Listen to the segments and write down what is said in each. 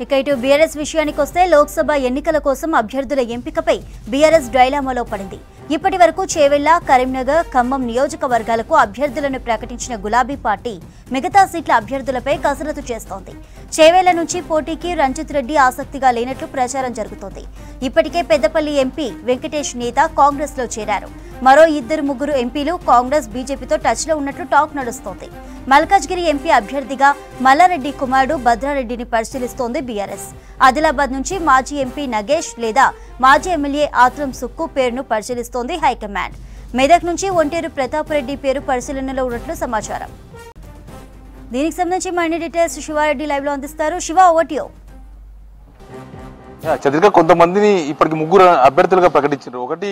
ఇక ఇటు బీఆర్ఎస్ విషయానికి వస్తే లోక్సభ ఎన్నికల కోసం అభ్యర్థుల ఎంపికపై బీఆర్ఎస్ డైలామాలో పడింది. ఇప్పటి వరకు చేవెళ్ల, కరీంనగర్, ఖమ్మం నియోజకవర్గాలకు అభ్యర్థులను ప్రకటించిన గులాబీ పార్టీ మిగతా సీట్ల అభ్యర్థులపై కసరత్తు చేస్తోంది. చేవెళ్ల నుంచి పోటీకి రంజిత్ రెడ్డి ఆసక్తిగా లేనట్లు ప్రచారం జరుగుతోంది. ఇప్పటికే పెద్దపల్లి ఎంపీ వెంకటేష్ నేత కాంగ్రెస్ లో చేరారు. మరో 2-3 ఎంపీలు కాంగ్రెస్, బీజేపీతో టచ్ లో ఉన్నట్లు టాక్ నడుస్తోంది. మల్కాజ్గిరి ఎంపీ అభ్యర్థిగా మల్లారెడ్డి కుమారుడు భద్రారెడ్డిని పరిశీలిస్తోంది బీఆర్ఎస్. ఆదిలాబాద్ నుంచి మాజీ ఎంపీ నగేష్ లేదా మాజీ ఎమ్మెల్యే ఆత్రం సుక్కు పేరును పరిశీలిస్తోంది హైకమాండ్. మెదక్ నుంచి ఒంటేరు ప్రతాప్ రెడ్డి పేరు పరిశీలనలో ఉన్నట్లు సమాచారం. దీనికి సంబంధించి మరిన్ని డీటెయిల్స్ శివారెడ్డి లైవ్ లో అందిస్తారు. Siva, over to you. చదివిగా కొంతమందిని ఇప్పటికి 3 అభ్యర్థులుగా ప్రకటించారు. ఒకటి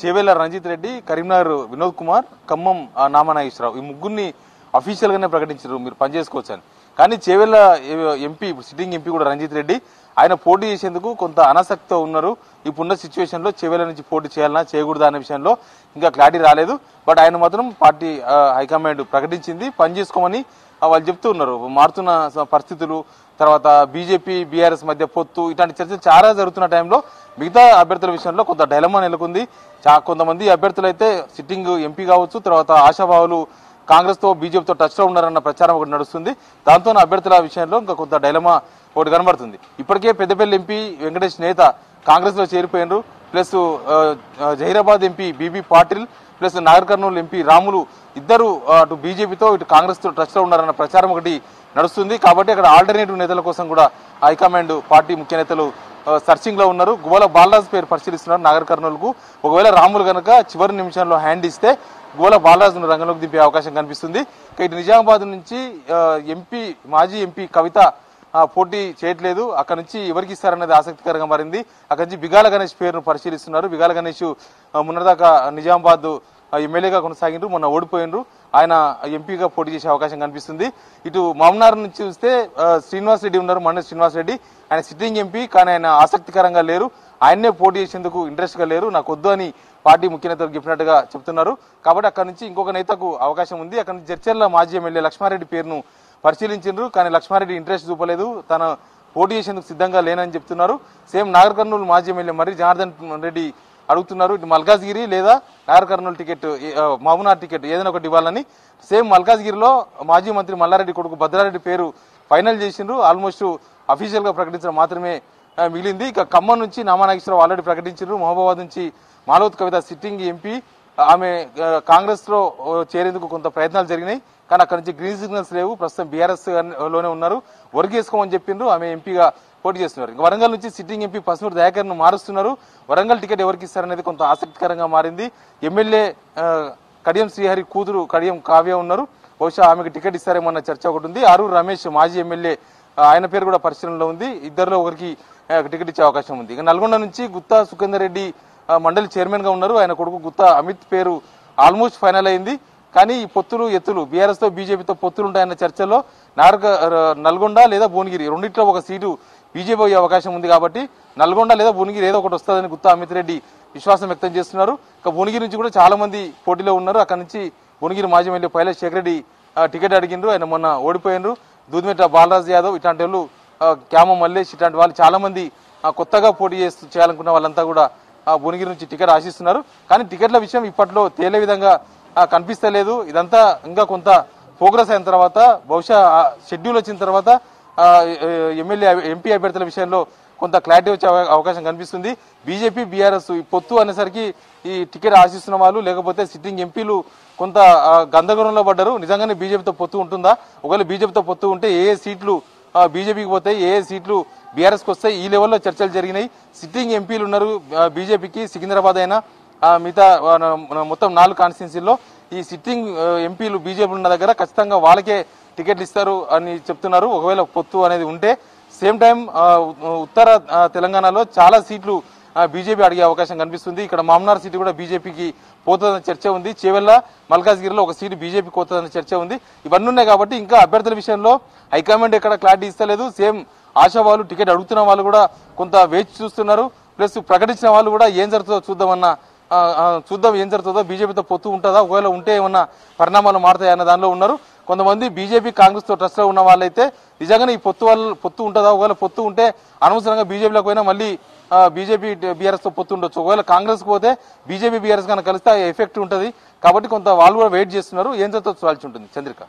చేవెళ్ల రంజిత్ రెడ్డి, కరీంనగర్ వినోద్ కుమార్, ఖమ్మం నామనాగేశ్వరరావు. ఈ 3 అఫీషియల్ గానే ప్రకటించారు మీరు పనిచేసుకోవచ్చు అని. కానీ చేవెళ్ల ఎంపీ, సిట్టింగ్ ఎంపీ కూడా రంజిత్ రెడ్డి, ఆయన పోటీ చేసేందుకు కొంత అనాసక్తితో ఉన్నారు. ఇప్పుడున్న సిచ్యువేషన్ లో చేవెళ్ల నుంచి పోటీ చేయాలన్నా చేయకూడదా అనే విషయంలో ఇంకా క్లారిటీ రాలేదు. బట్ ఆయన మాత్రం పార్టీ హైకమాండ్ ప్రకటించింది, పనిచేసుకోమని వాళ్ళు చెప్తూ ఉన్నారు. మారుతున్న పరిస్థితులు, తర్వాత బీజేపీ బీఆర్ఎస్ మధ్య పొత్తు, ఇట్లాంటి చర్చలు చాలా జరుగుతున్న టైంలో మిగతా అభ్యర్థుల విషయంలో కొంత డైలమా నెలకొంది. కొంతమంది అభ్యర్థులు అయితే సిట్టింగ్ ఎంపీ కావచ్చు, తర్వాత ఆశాభావులు కాంగ్రెస్ తో బీజేపీతో టచ్ లో ఉన్నారన్న ప్రచారం ఒకటి నడుస్తుంది. దాంతో అభ్యర్థుల విషయంలో ఇంకా కొంత డైలమా ఒకటి కనబడుతుంది. ఇప్పటికే పెద్దపల్లి ఎంపీ వెంకటేష్ నేత కాంగ్రెస్ లో చేరిపోయినారు. Plus Zaheerabad MP BB Patil plus Nagar Kurnool MP Ramulu ఇద్దరు అటు బీజేపీతో ఇటు కాంగ్రెస్ తో టచ్ లో ఉన్నారన్న ప్రచారం ఒకటి నడుస్తుంది. కాబట్టి అక్కడ ఆల్టర్నేటివ్ నేతల కోసం కూడా హైకమాండ్ పార్టీ ముఖ్య నేతలు సర్చింగ్ లో ఉన్నారు. గువ్వల బాలరాజు పేరు పరిశీలిస్తున్నారు నాగర్ కర్నూలుకు. ఒకవేళ రాములు కనుక చివరి నిమిషంలో హ్యాండ్ ఇస్తే గువ్వల బాలరాజును రంగంలోకి దింపే అవకాశం కనిపిస్తుంది. ఇటు నిజామాబాద్ నుంచి మాజీ ఎంపీ కవిత పోటీ చేయట్లేదు. అక్కడ నుంచి ఎవరికి ఇస్తారనేది ఆసక్తికరంగా మారింది. అక్కడి నుంచి బిగాల గణేష్ పేరును పరిశీలిస్తున్నారు. బిగాల గణేష్ మొన్నటిదాకా నిజామాబాద్ ఎమ్మెల్యేగా కొనసాగిండ్రు, మొన్న ఓడిపోయినరు. ఆయన ఎంపీగా పోటీ చేసే అవకాశం కనిపిస్తుంది. ఇటు మామనార్ నుంచి చూస్తే శ్రీనివాస్ రెడ్డి ఉన్నారు, మండలి శ్రీనివాస్ రెడ్డి. ఆయన సిట్టింగ్ ఎంపీ, కానీ ఆయన ఆసక్తికరంగా లేరు. ఆయన్నే పోటీ చేసేందుకు ఇంట్రెస్ట్ గా లేరు. నాకు వద్దు అని పార్టీ ముఖ్య నేతలు చెప్పినట్టుగా చెప్తున్నారు. కాబట్టి అక్కడ నుంచి ఇంకొక నేతకు అవకాశం ఉంది. అక్కడ నుంచి జడ్చర్ల మాజీ ఎమ్మెల్యే లక్ష్మారెడ్డి పేరును పరిశీలించారు. కానీ లక్ష్మారెడ్డి ఇంట్రెస్ట్ చూపలేదు, తన పోటీ చేసేందుకు సిద్ధంగా లేనని చెప్తున్నారు. సేమ్ నాగర్ కర్నూలు మాజీ ఎమ్మెల్యే మరి జనార్దన్ రెడ్డి అడుగుతున్నారు, ఇటు మల్కాజ్గిరి లేదా నాగర్ కర్నూలు టికెట్, మహబూబ్నగర్ టికెట్ ఏదైనా ఒకటి ఇవ్వాలని. సేమ్ మల్కాజ్గిరిలో మాజీ మంత్రి మల్లారెడ్డి కొడుకు భద్రారెడ్డి పేరు ఫైనల్ చేసిండ్రు. ఆల్మోస్ట్ అఫీషియల్ గా ప్రకటించడం మాత్రమే మిగిలింది. ఇక ఖమ్మం నుంచి నామనాగేశ్వరరావు ఆల్రెడీ ప్రకటించారు. మహబూబాబాద్ నుంచి మాలవత్ కవిత సిట్టింగ్ ఎంపీ, ఆమె కాంగ్రెస్ లో చేరేందుకు కొంత ప్రయత్నాలు జరిగినాయి. కానీ అక్కడ నుంచి గ్రీన్ సిగ్నల్స్ లేవు. ప్రస్తుతం బీఆర్ఎస్ లోనే ఉన్నారు. వర్గేసుకోమని చెప్పిండ్రు, ఆమె ఎంపీగా పోటీ చేస్తున్నారు. ఇంకా వరంగల్ నుంచి సిట్టింగ్ ఎంపీ పసునూరు దయాకర్ ను మారుస్తున్నారు. వరంగల్ టికెట్ ఎవరికి ఇస్తారనేది కొంత ఆసక్తికరంగా మారింది. ఎమ్మెల్యే కడియం శ్రీహరి కూతురు కడియం కావ్య ఉన్నారు. బహుశా ఆమెకు టికెట్ ఇస్తారేమన్న చర్చ ఒకటి ఉంది. ఆరూరు రమేష్ మాజీ ఎమ్మెల్యే, ఆయన పేరు కూడా పరిశీలనలో ఉంది. ఇద్దరిలో ఒకరికి టికెట్ ఇచ్చే అవకాశం ఉంది. ఇక నల్గొండ నుంచి గుత్తా సుఖేందర్ రెడ్డి మండలి చైర్మన్ గా ఉన్నారు. ఆయన కొడుకు గుత్తా అమిత్ పేరు ఆల్మోస్ట్ ఫైనల్ అయింది. కానీ ఈ పొత్తులు ఎత్తులు బీఆర్ఎస్ తో బీజేపీతో పొత్తులు ఉంటాయన్న చర్చలో నల్గొండ లేదా భువనగిరి రెండింటిలో ఒక సీటు బీజేపీ అయ్యే అవకాశం ఉంది. కాబట్టి నల్గొండ లేదా భువనగిరి ఏదో ఒకటి వస్తుందని గుత్తా అమిత్ రెడ్డి విశ్వాసం వ్యక్తం చేస్తున్నారు. ఇక భువనగిరి నుంచి కూడా చాలా మంది పోటీలో ఉన్నారు. అక్కడ నుంచి భువనగిరి మాజీ MLA pilot Shekar Reddy ticket అడిగిండ్రు, ఆయన మొన్న ఓడిపోయినరు. దూదిమెట్ట బాలరాజ్ యాదవ్ ఇట్లాంటి వాళ్ళు, క్యామ మల్లేష్ ఇట్లాంటి వాళ్ళు చాలా మంది కొత్తగా పోటీ చేయాలనుకున్న వాళ్ళంతా కూడా భువనగిరి నుంచి టికెట్ ఆశిస్తున్నారు. కానీ టికెట్ల విషయం ఇప్పట్లో తేలే విధంగా కనిపిస్తలేదు. ఇదంతా ఇంకా కొంత ప్రోగ్రెస్ అయిన తర్వాత, బహుశా షెడ్యూల్ వచ్చిన తర్వాత ఎంపీ అభ్యర్థుల విషయంలో కొంత క్లారిటీ వచ్చే అవకాశం కనిపిస్తుంది. బీజేపీ బీఆర్ఎస్ ఈ పొత్తు అనేసరికి ఈ టికెట్ ఆశిస్తున్న వాళ్ళు లేకపోతే సిట్టింగ్ ఎంపీలు కొంత గందరగోళంలో పడ్డారు. నిజంగానే బీజేపీతో పొత్తు ఉంటుందా, ఒకవేళ బీజేపీతో పొత్తు ఉంటే ఏ సీట్లు బీజేపీకి పోతాయి, ఏ సీట్లు బీఆర్ఎస్కి వస్తాయి, ఈ లెవెల్లో చర్చలు జరిగినాయి. సిట్టింగ్ ఎంపీలు ఉన్నారు బీజేపీకి, సికింద్రాబాద్ అయినా మిగతా మొత్తం 4 కాన్స్టిట్యున్సీల్లో ఈ సిట్టింగ్ ఎంపీలు బీజేపీ ఉన్న దగ్గర ఖచ్చితంగా వాళ్ళకే టికెట్లు ఇస్తారు అని చెప్తున్నారు. ఒకవేళ పొత్తు అనేది ఉంటే సేమ్ టైం ఉత్తర తెలంగాణలో చాలా సీట్లు బీజేపీ అడిగే అవకాశం కనిపిస్తుంది. ఇక్కడ మామనార్ సీటు కూడా బీజేపీకి పోతుందన్న చర్చ ఉంది. చేవెళ్ల మల్కాజ్గిరిలో ఒక సీటు బీజేపీకి పోతుందన్న చర్చ ఉంది. ఇవన్నీ ఉన్నాయి కాబట్టి ఇంకా అభ్యర్థుల విషయంలో హైకమాండ్ ఎక్కడ క్లారిటీ ఇస్తలేదు. సేమ్ ఆశావాళ్ళు టికెట్ అడుగుతున్న వాళ్ళు కూడా కొంత వేచి చూస్తున్నారు. ప్లస్ ప్రకటించిన వాళ్ళు కూడా ఏం జరుగుతుందో చూద్దాం ఏం జరుగుతుందో, బీజేపీతో పొత్తు ఉంటుందా, ఒకవేళ ఉంటే ఏమన్నా పరిణామాలు మారుతాయన్న దానిలో ఉన్నారు. కొంతమంది బీజేపీ కాంగ్రెస్ తో ట్రస్ట్ లో ఉన్న వాళ్ళైతే నిజంగానే ఈ పొత్తు ఉంటుందా, ఒకవేళ పొత్తు ఉంటే అనవసరంగా బీజేపీలోకి పోయినా మళ్ళీ బీజేపీ బీఆర్ఎస్ తో పొత్తు ఉండొచ్చు, ఒకవేళ కాంగ్రెస్ పోతే బీజేపీ బీఆర్ఎస్ కనుక కలిస్తే ఎఫెక్ట్ ఉంటుంది. కాబట్టి కొంత వాళ్ళు కూడా వెయిట్ చేస్తున్నారు, ఏం జరుగుతుందో చూడాల్సి ఉంటుంది. చంద్రిక.